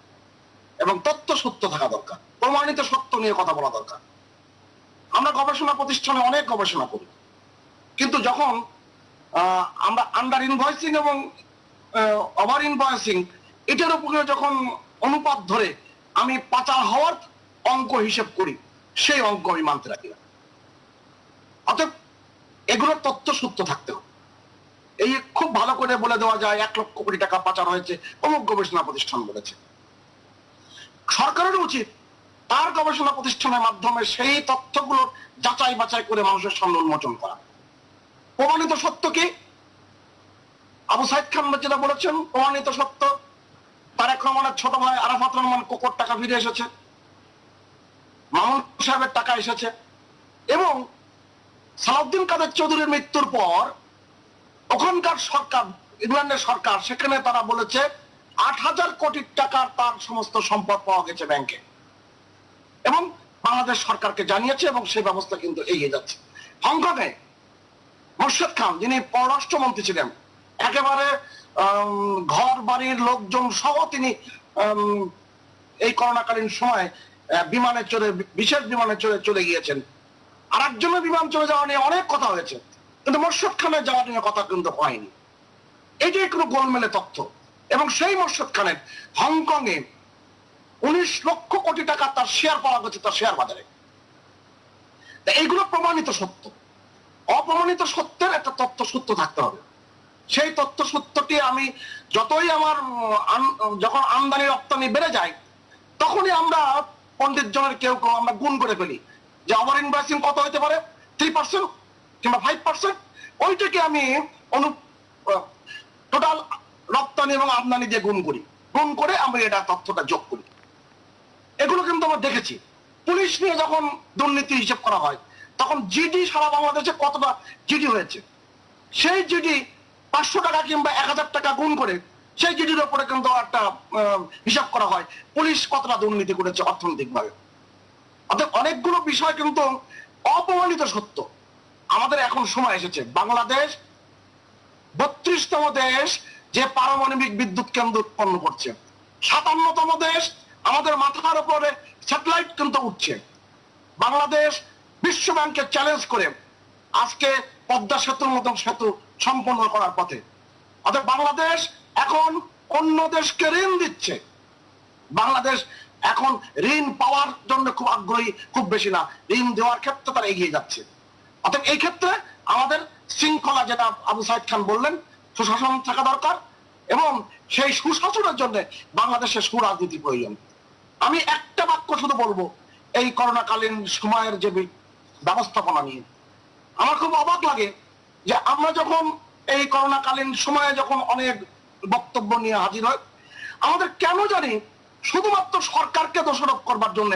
এবং তথ্য সত্য থাকা দরকার, প্রমাণিত সত্য নিয়ে কথা বলা দরকার। আমরা গবেষণা প্রতিষ্ঠানে অনেক গবেষণা করি, কিন্তু যখন আমরা আন্ডার ইনভয়েসিং এবং ওভার ইনভয়েসিং এটার উপরে যখন অনুপাত ধরে আমি পাচার হওয়ার অঙ্ক হিসেব করি, সেই অঙ্ক আমি মানতে রাখি না। অতএব এগুলোর তথ্য সত্য থাকতে হবে। এই খুব ভালো করে বলে দেওয়া যায় 1 লক্ষ কোটি টাকা পাচার হয়েছে, অমুক গবেষণা প্রতিষ্ঠান বলেছে। সরকারের উচিত তার গবেষণা প্রতিষ্ঠানের মাধ্যমে সেই তথ্যগুলো যাচাই বাছাই করে মানুষের সামনে উন্মোচন করা। প্রমাণিত সত্য কি? আবু সাইদ খান যেটা বলেছেন প্রমাণিত সত্য, তারেক রহমানের ছোট ভাই আরাফাত রহমান কোকোর টাকা ফিরে এসেছে, মামুন সাহেবের টাকা এসেছে, এবং সালাউদ্দিন কাদের চৌধুরীর মৃত্যুর পর ওখানকার সরকার, ইংল্যান্ডের সরকার, সেখানে তারা বলেছে 8,000 কোটি টাকার তার সমস্ত সম্পদ পাওয়া গেছে ব্যাংকে, এবং বাংলাদেশ সরকারকে জানিয়েছে এবং সেই ব্যবস্থা কিন্তু এগিয়ে যাচ্ছে। হংকংয়ে মোর্শেদ খান, যিনি পররাষ্ট্রমন্ত্রী ছিলেন, একেবারে ঘর বাড়ির লোকজন সহ তিনি এই করোনাকালীন সময় বিমানে চড়ে, বিশেষ বিমানে চড়ে চলে গিয়েছেন। আর একজনের বিমান চলে যাওয়া নিয়ে অনেক কথা হয়েছে, কিন্তু মোর্শেদ খানের যাওয়া নিয়ে কথা কিন্তু হয়নি। এটাই কোনো গোলমেলে তথ্য। এবং সেই মোর্শেদ খানের হংকংয়ে 19 লক্ষ কোটি টাকা তার শেয়ার পাওয়া গেছে তার শেয়ার বাজারে। এইগুলো প্রমাণিত সত্য। অপ্রমাণিত সত্যের একটা তথ্য সত্য থাকতে হবে। সেই তথ্য সত্যটি আমি যতই আমার যখন আমদানি রপ্তানি বেড়ে যায়, তখনই আমরা পণ্ডিত জনের কেউ কেউ আমরা গুণ করে ফেলি যে ওভার ইনভয়েসিং কত হতে পারে, 3% কিংবা 5%। ওইটাকে আমি টোটাল রপ্তানি এবং আমদানি দিয়ে গুণ করি, গুণ করে আমরা এটা তথ্যটা যোগ করি। এগুলো কিন্তু আমরা দেখেছি। পুলিশ নিয়ে যখন দুর্নীতি হিসেব করা হয়, তখন জিডি সারা বাংলাদেশে কতটা জিডি হয়েছে, সেই জিডি 500 টাকা কিংবা 1000 টাকা গুণ করে সেই জিডির উপরে কিন্তু একটা হিসাব করা হয় পুলিশ কতটা দুর্নীতি করেছে অর্থনৈতিকভাবে। অর্থাৎ অনেকগুলো বিষয় কিন্তু অপমানিত সত্য। আমাদের এখন সময় এসেছে, বাংলাদেশ 32তম দেশ যে পারমাণবিক বিদ্যুৎ কেন্দ্র উৎপন্ন করছে, 57তম দেশ, আমাদের মাথার উপরে স্যাটেলাইট কিন্তু উঠছে। বাংলাদেশ বিশ্ব ব্যাংকে চ্যালেঞ্জ করে আজকে পদ্মা সেতুর মতন সেতু সম্পন্ন করার পথে। অর্থাৎ বাংলাদেশ এখন অন্য দেশকে ঋণ দিচ্ছে। বাংলাদেশ এখন ঋণ পাওয়ার জন্য খুব আগ্রহী, খুব বেশি না, ঋণ দেওয়ার ক্ষেত্রে তারা এগিয়ে যাচ্ছে। অর্থাৎ এই ক্ষেত্রে আমাদের শৃঙ্খলা, যেটা আবু সাইদ খান বললেন, সুশাসন থাকা দরকার এবং সেই সুশাসনের জন্য বাংলাদেশের সুরাজনীতি প্রয়োজন। আমি একটা বাক্য শুধু বলবো এই করোনাকালীন সময়ের যে ব্যবস্থাপনা নিয়ে। আমার খুব অবাক লাগে যে আমরা যখন এই করোনাকালীন সময়ে যখন অনেক বক্তব্য নিয়ে হাজির হয়, আমাদের কেন জানি শুধুমাত্র সরকারকে দোষারোপ করবার জন্য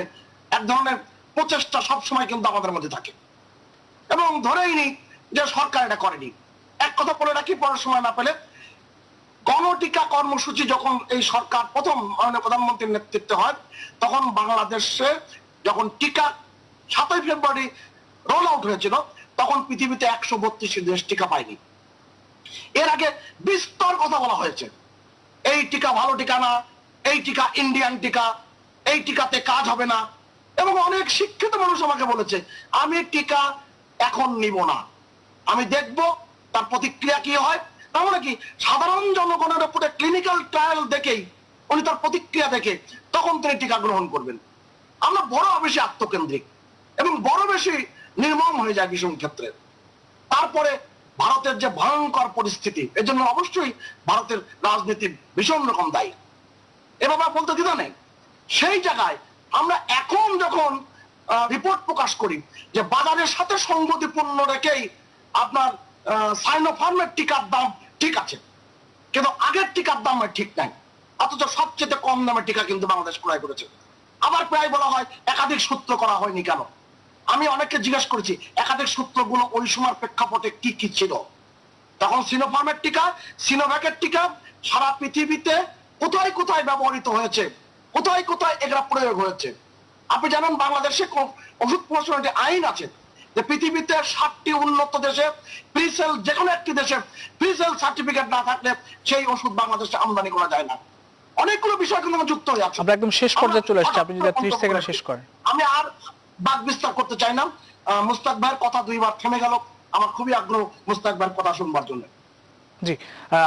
এক ধরনের প্রচেষ্টা সবসময় কিন্তু আমাদের মধ্যে থাকে এবং ধরেই নি যে সরকার এটা করেনি। এক কথা বলে রাখি, পরের সময় না পেলে, গণটিকা কর্মসূচি যখন এই সরকার প্রথম মাননীয় প্রধানমন্ত্রীর নেতৃত্বে হয়, তখন বাংলাদেশে যখন টিকা 7ই ফেব্রুয়ারি রোল আউট হয়েছিল, তখন পৃথিবীতে 132 দেশ টিকা পায়নি। এর আগে বিস্তর কথা বলা হয়েছে, এই টিকা ভালো টিকা না, এই টিকা ইন্ডিয়ান টিকা, এই টিকাতে কাজ হবে না। এবং অনেক শিক্ষিত মানুষ আমাকে বলেছে আমি টিকা এখন নিব না, আমি দেখব তার প্রতিক্রিয়া কি হয়। তার মানে কি, সাধারণ জনগণের উপরে ক্লিনিক্যাল ট্রায়াল দেখেই উনি তার প্রতিক্রিয়া দেখে তখন তিনি টিকা গ্রহণ করবেন। আমরা বড় বেশি আত্মকেন্দ্রিক এবং বড় বেশি নির্মম হয়ে যায় কিছু ক্ষেত্রে। তারপরে ভারতের যে ভয়ঙ্কর পরিস্থিতি, এর জন্য অবশ্যই ভারতের রাজনীতি ভীষণ রকম দায়ী, এভাবে বলতে দ্বিধা নেই। সেই জায়গায় আমরা এখন যখন রিপোর্ট প্রকাশ করি যে বাজারের সাথে সঙ্গতিপূর্ণ রেখেই আপনার সাইনোফার্মের টিকার দাম ঠিক আছে, কিন্তু আগের টিকার দাম ঠিক নাই, অথচ সবচেয়ে কম দামে টিকা কিন্তু বাংলাদেশ ক্রয় করেছে। আবার প্রায় বলা হয় একাধিক সূত্র করা হয়নি কেন। আমি অনেককে জিজ্ঞেস করেছি একাধিক সূত্রগুলো ওই সময়ের প্রেক্ষাপটে কি কি ছিল। তখন সিনোফার্মের টিকা, সিনোভ্যাকের টিকা সারা পৃথিবীতে কোথায় কোথায় ব্যবহৃত হয়েছে, কোথায় কোথায় এগুলা প্রয়োগ হয়েছে। আপনি জানেন বাংলাদেশে ওষুধ প্রশাসনের আইন আছে যে পৃথিবীতে 60টি উন্নত দেশে প্রিসেল, যে কোনো একটি দেশে প্রিসেল সার্টিফিকেট না থাকলে সেই ওষুধ বাংলাদেশে আমদানি করা যায় না। অনেকগুলো বিষয় কিন্তু যুক্ত হয়ে আছে। আমরা একদম শেষ পর্যায়ে চলে আসছি, আপনি যদি 30 সেকেন্ডে শেষ করেন। আমি আর বাদ বিস্তার করতে চাই না। মুস্তাক ভাইয়ের কথা দুইবার থেমে গেল, আমার খুবই আগ্রহ মুস্তাক ভাইয়ের কথা শুনবার জন্য। জি,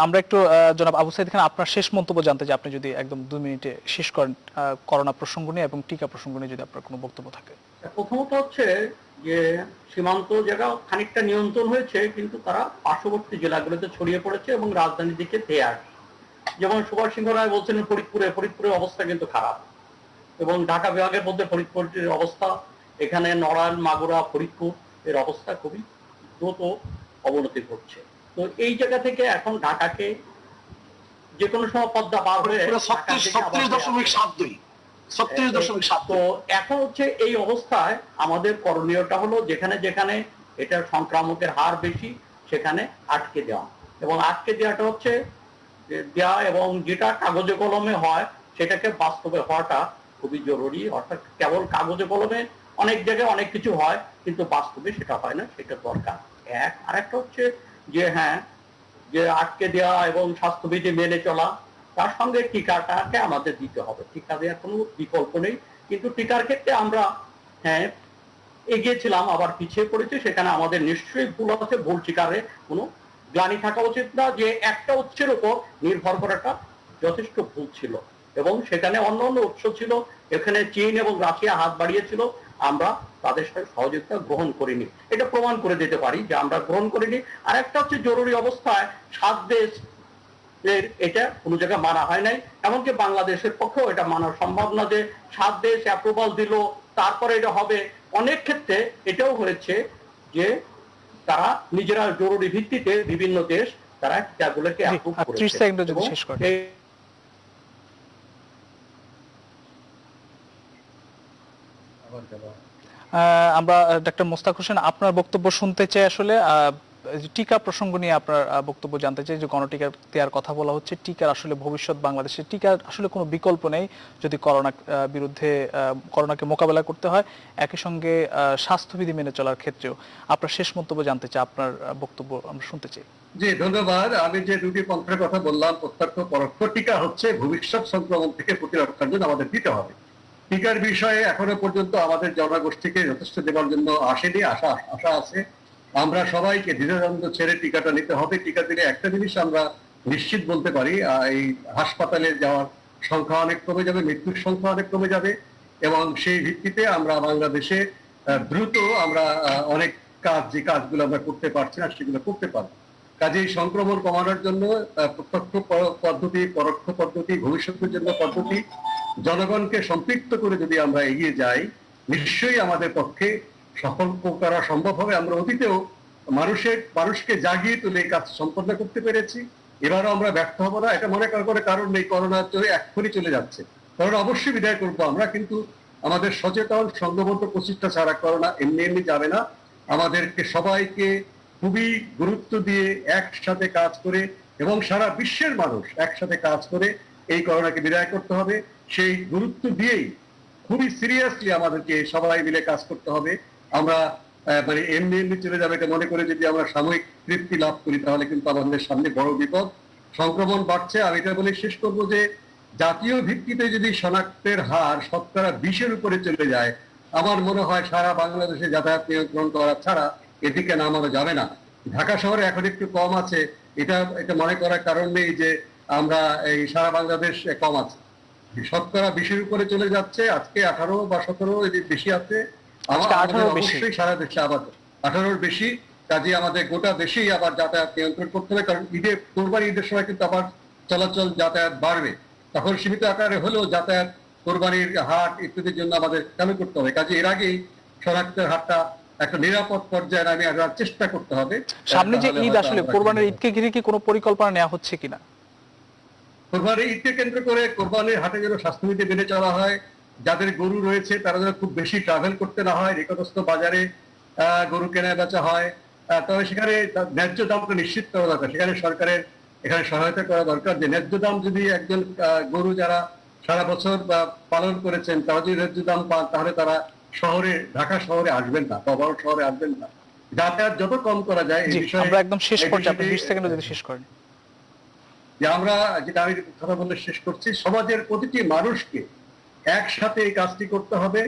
আমরা একটু জনাব আবু সাইদ খান আপনার শেষ মন্তব্য জানতে চাই, আপনি যদি একদম 2 মিনিটে শেষ করেন করোনা প্রসঙ্গ নিয়ে এবং টিকা প্রসঙ্গ নিয়ে যদি আপনার কোনো বক্তব্য থাকে। প্রথমত হচ্ছে যে সীমান্ত জায়গা খানিকটা নিয়ন্ত্রণ হয়েছে, কিন্তু তারা পার্শ্ববর্তী জেলাগুলোতে ছড়িয়ে পড়েছে এবং রাজধানীর দিকে ধেয়ে আসছে। যেমন সুভাষ সিংহ রায় বলছেন ফরিদপুরের অবস্থা কিন্তু খারাপ, এবং ঢাকা বিভাগের মধ্যে ফরিদপুরের অবস্থা, এখানে নড়াইল, মাগুরা, ফরিদপুর এর অবস্থা খুবই দ্রুত অবনতি ঘটছে। তো এই জায়গা থেকে এখন ঢাকাকে যে কোনো সময় পদ্মা পার হয়ে 36.72 তো এখন হচ্ছে এই অবস্থায় আমাদের করণীয়টা হলো যেখানে যেখানে এটা সংক্রামকের হার বেশি সেখানে আটকে দেওয়া, এবং আটকে দেওয়াটা হচ্ছে দেওয়া, এবং যেটা কাগজে কলমে হয় সেটাকে বাস্তবে হওয়াটা খুবই জরুরি। অর্থাৎ কেবল কাগজে কলমে অনেক জায়গায় অনেক কিছু হয়, কিন্তু বাস্তবে সেটা হয় না, সেটা দরকার। আরেকটা হচ্ছে যে হ্যাঁ, যে আটকে দেওয়া এবং স্বাস্থ্যবিধি মেনে চলা, তার সঙ্গে টিকাটাকে আমাদের দিতে হবে। টিকা দেওয়ার কোনো বিকল্প নেই, কিন্তু টিকার ক্ষেত্রে আমরা হ্যাঁ এগিয়েছিলাম, আবার পিছিয়ে পড়েছি, সেখানে আমাদের নিশ্চয়ই ভুল আছে। ভুল টিকারে কোনো গ্লানি থাকা উচিত না যে একটা উৎসের উপর নির্ভর করাটা যথেষ্ট ভুল ছিল, এবং সেখানে অন্য অন্য উৎস ছিল, এখানে চীন এবং রাশিয়া হাত বাড়িয়েছিল, আমরা তাদের সাথে সহযোগিতা গ্রহণ করিনি, এটা প্রমাণ করে দিতে পারি যে আমরা গ্রহণ করিনি। আর একটা হচ্ছে জরুরি অবস্থায় 7 দেশ এটা কোনো জায়গায় মানা হয় নাই, এমনকি বাংলাদেশের পক্ষেও এটা মানা সম্ভব না যে 7 দেশ অ্যাপ্রুভাল দিল তারপরে এটা হবে। অনেক ক্ষেত্রে এটাও হয়েছে যে তারা নিজেরা জরুরি ভিত্তিতে বিভিন্ন দেশ তারা টিকাগুলোকে অ্যাপ্রুভ করেছে। 30 সেকেন্ডে যদি শেষ করেন। আমরা ডক্টর মোস্তাক হোসেন আপনার বক্তব্য শুনতে চাই আসলে। এই যে টিকা প্রসঙ্গ নিয়ে আপনার বক্তব্য জানতে চাই। যে গণটিকা দেওয়ার কথা বলা হচ্ছে, টিকার আসলে ভবিষ্যৎ বাংলাদেশে টিকার আসলে কোনো বিকল্প নেই যদি করোনা বিরুদ্ধে করোনাকে মোকাবেলা করতে হয়, একই সঙ্গে স্বাস্থ্যবিধি মেনে চলার ক্ষেত্রেও। আপনার শেষ মন্তব্য জানতে চাই, আপনার বক্তব্য আমরা শুনতে চাই। জি ধন্যবাদ। আমি যে দুটি পন্থার কথা বললাম, প্রত্যক্ষ পরোক্ষ, টিকা হচ্ছে ভবিষ্যৎ সংক্রমণ থেকে প্রতিরক্ষার জন্য আমাদের দিতে হবে। টিকার বিষয়ে এখনো পর্যন্ত আমাদের জনগোষ্ঠীকে যথেষ্ট দেওয়ার জন্য আসেনি, আশা আছে। আমরা সবাইকে দ্বিধাদ্বন্দ্ব ছেড়ে টিকাটা নিতে হবে। টিকা দিলে একটা জিনিস আমরা নিশ্চিত বলতে পারি, এই হাসপাতালে যাওয়ার সংখ্যা অনেক কমে যাবে, মৃত্যুর সংখ্যা অনেক কমে যাবে, এবং সেই ভিত্তিতে আমরা বাংলাদেশে দ্রুত আমরা অনেক যে কাজগুলো আমরা করতে পারছি না সেগুলো করতে পারবো। কাজেই সংক্রমণ কমানোর জন্য প্রত্যক্ষ পদ্ধতি, পরোক্ষ পদ্ধতি, ভবিষ্যতের জন্য পদ্ধতি, জনগণকে সম্পৃক্ত করে যদি আমরা এগিয়ে যাই, নিশ্চয়ই আমাদের পক্ষে সফল করা সম্ভব হবে। আমরা অতীতেও মানুষকে জাগিয়ে তুলে এই কাজ সম্পন্ন করতে পেরেছি, এবারও আমরা ব্যর্থ হব না, এটা মনে করার কোনো কারণ নেই। করোনা এক্ষুনি চলে যাচ্ছে, করোনা অবশ্যই বিদায় করবো আমরা, কিন্তু আমাদের সচেতন সংঘবদ্ধ প্রচেষ্টা ছাড়া করোনা এমনি যাবে না। আমাদেরকে সবাইকে খুবই গুরুত্ব দিয়ে একসাথে কাজ করে, এবং সারা বিশ্বের মানুষ একসাথে কাজ করে এই করোনাকে বিদায় করতে হবে। সেই গুরুত্ব দিয়েই খুবই সিরিয়াসলি আমাদেরকে সবাই মিলে কাজ করতে হবে। আমরা মানে এমনি চলে যাবে এটা মনে করে যদি আমরা সাময়িক তৃপ্তি লাভ করি, তাহলে কিন্তু আমাদের সামনে বড় বিপদ। সংক্রমণ বাড়ছে। আমি এটা বলে শেষ করবো যে জাতীয় ভিত্তিতে যদি শনাক্তের হার 20% উপরে চলে যায়, আমার মনে হয় সারা বাংলাদেশে যাতায়াত নিয়ন্ত্রণ করা ছাড়া এদিকে নামানো যাবে না। ঢাকা শহরে এখন একটু কম আছে, এটা মনে করার কারণ নেই যে আমরা এই সারা বাংলাদেশ কম আছে। 20% উপরে চলে যাচ্ছে। আজকে 18 বা 17 এদিক বেশি আছে, অবশ্যই সারা দেশে আবার 18-র বেশি। কাজে আমাদের গোটা দেশেই আবার যাতায়াত নিয়ন্ত্রণ করতে হবে, কারণ কোরবানি ঈদের সময় কিন্তু আবার চলাচল যাতায়াত বাড়বে। তখন সীমিত আকারে হলেও যাতায়াত, কোরবানির হাট ইত্যাদির জন্য আমাদের চালু করতে হবে। কাজে এর আগেই শনাক্তের হারটা একটা নিরাপদ পর্যায়ে নামিয়ে আনার চেষ্টা করতে হবে। সামনে যে ঈদ, আসলে কোরবানির ঈদকে ঘিরে কি কোনো পরিকল্পনা নেওয়া হচ্ছে কিনা? কোরবানির ঈদকে কেন্দ্র করে কোরবানির হাটে যেন স্বাস্থ্যবিধি মেনে চলা হয়, যাদের গরু রয়েছে তারা যেন খুব বেশি ট্রাভেল করতে না হয়, নিকটস্থ বাজারে গরু কেনা বেচা হয়। তবে সেখানে ন্যায্য দামটা নিশ্চিত করা দরকার। সেখানে সরকারের এখানে সহায়তা করা দরকার, যে ন্যায্য দাম যদি একজন গরু যারা সারা বছর পালন করেছেন তারা যদি ন্যায্য দাম পান, তাহলে তারা ঢাকা শহরে আসবেন না বা বড় শহরে আসবেন না। যাতায়াত যত কম করা যায় এই বিষয়ে আমরা একদম শেষ পর্যায়ে, আপনি 20 সেকেন্ডে যদি শেষ করেন। যে আমরা যেটা আমি কথা বলে শেষ করছি, সমাজের প্রতিটি মানুষকে একসাথে এই কাজটি করতে হবে।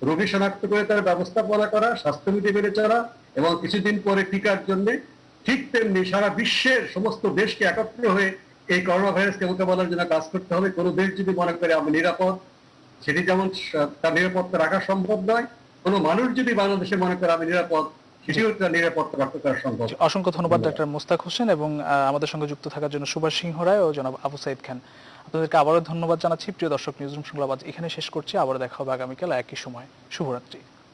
রোগী শনাক্ত করে তার ব্যবস্থাপনা করা, স্বাস্থ্যবিধি মেনে চলা, এবং কিছুদিন পরে টিকার জন্য ঠিক তেমনি সারা বিশ্বের সমস্ত দেশকে একত্র হয়ে এই করোনা ভাইরাসকে মোকাবেলার জন্য কাজ করতে হবে। কোনো দেশ যদি মনে করে আমি নিরাপদ, সেটি যেমন তার নিরাপত্তা রাখা সম্ভব নয়, কোনো মানুষ যদি বাংলাদেশে মনে করে আমি নিরাপদ, সেটিও তার নিরাপত্তা রক্ষা করা সম্ভব। অসংখ্য ধন্যবাদ ডক্টর মোস্তাক হোসেন, এবং আমাদের সঙ্গে যুক্ত থাকার জন্য সুভাষ সিংহ রায় ও জনাব আবু সাইদ খান। আপনাদেরকে আবারও ধন্যবাদ জানাচ্ছি। প্রিয় দর্শক, নিউজরুম সংলাপ আজ এখানে শেষ করছি। আবার দেখা হবে আগামীকাল একই সময়। শুভরাত্রি।